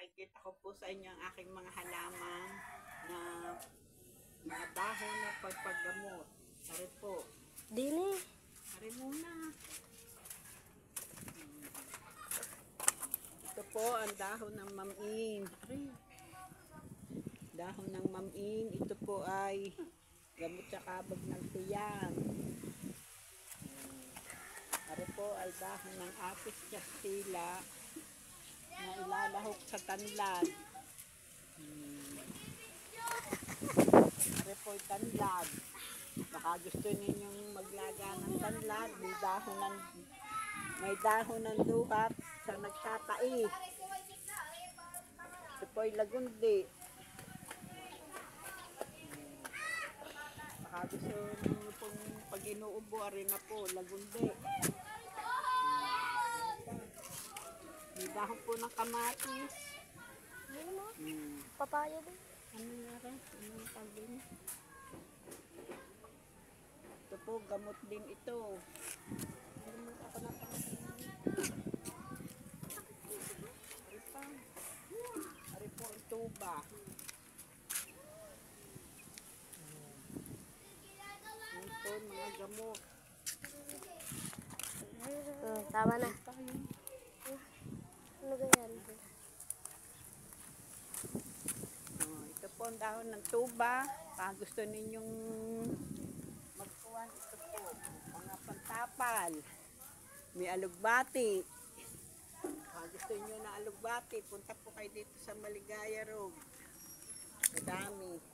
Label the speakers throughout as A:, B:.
A: ipapakikita ko po sa inyo ang aking mga halaman na mga dahon na pagpagamot. Ari po.
B: Dini.
A: Ari muna. Ito po ang dahon ng mamin. Ari. Dahon ng mamin. Ito po ay gamot sa kabag ng tiyan. Ari po ay dahon ng Apis castilla na ilalahok sa tanlad. Ari po ay tanlad. Baka gusto ninyong maglaga ng tanlad, may dahon ng duhat sa nagtatais. Ito po ay lagundi. Baka gusto ninyo pong pag inuubo, ari na po, lagundi. May dahon po ng kamatis.
B: Ano mo? Papaya din.
A: Ano nga rin? Ano ang tawag din? Ito po, gamot din ito. Gamot ako ng Ari pa. Ari po ang tuba. Ito, mga gamot.
B: Tama na. Ano ganyan?
A: Ito po ang dahon ng tuba. Kung gusto ninyong magkuhan, ito po. Mga pantapal. May alugbati. Kung gusto niyo na alugbati, punta po kayo dito sa Maligaya Road. Madami.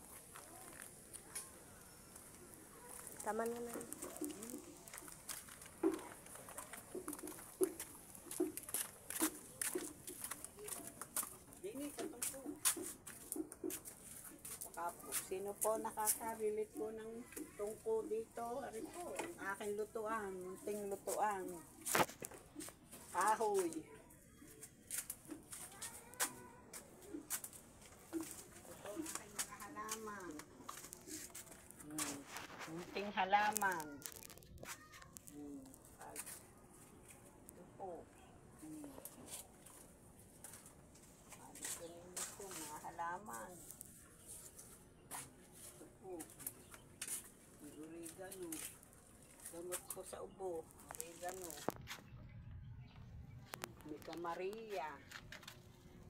B: Tama na na. Sino po nakaka-relate po ng tungko dito? Ari po, ang aking lutuan, munting lutuan. Kahoy. Ito ang aking mga halaman. Munting halaman. Ito po. Ito ninyo po, mga halaman. Oregano. Gamot ko sa ubo. Oregano. May kamaria.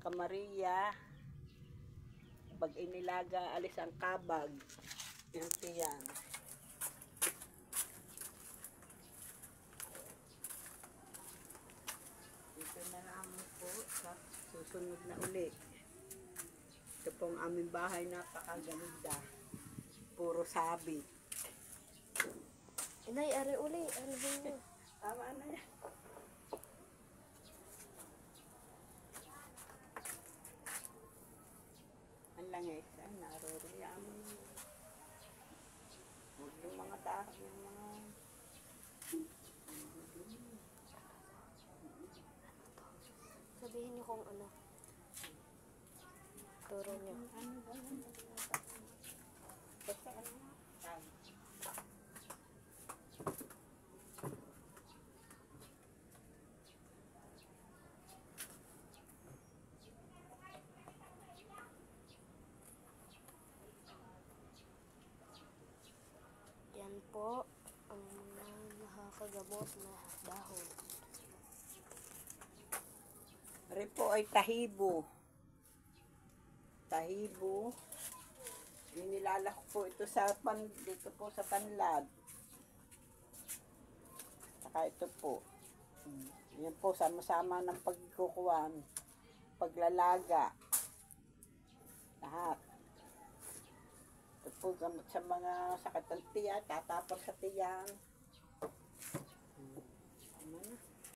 B: Kamaria. Pag inilaga, alis ang kabag. Yan siyan. Ito na naman po sa susunod na uli. Ito pong aming bahay, napakaganda. Puro sabi. Inay, ari uli. Ano mo?
A: Tama na yan. Ang langis. Ay, naruriyan. Huwag yung mga dahon, yung mga...
B: Sabihin niyo kung ano. Turo niyo.
A: Ano ba yan? Basta ano na?
B: Yan po ang mga nakakagamot na dahon.
A: Ari po ay tahibo. Tahibo. Inilalak po ito sa dito po sa tanlad. Saka ito po. Yan po, sama-sama ng pagkukuhan. Paglalaga. Lahat. Ito po gamot sa mga sakit ng tiyan, tatapos sa tiyan.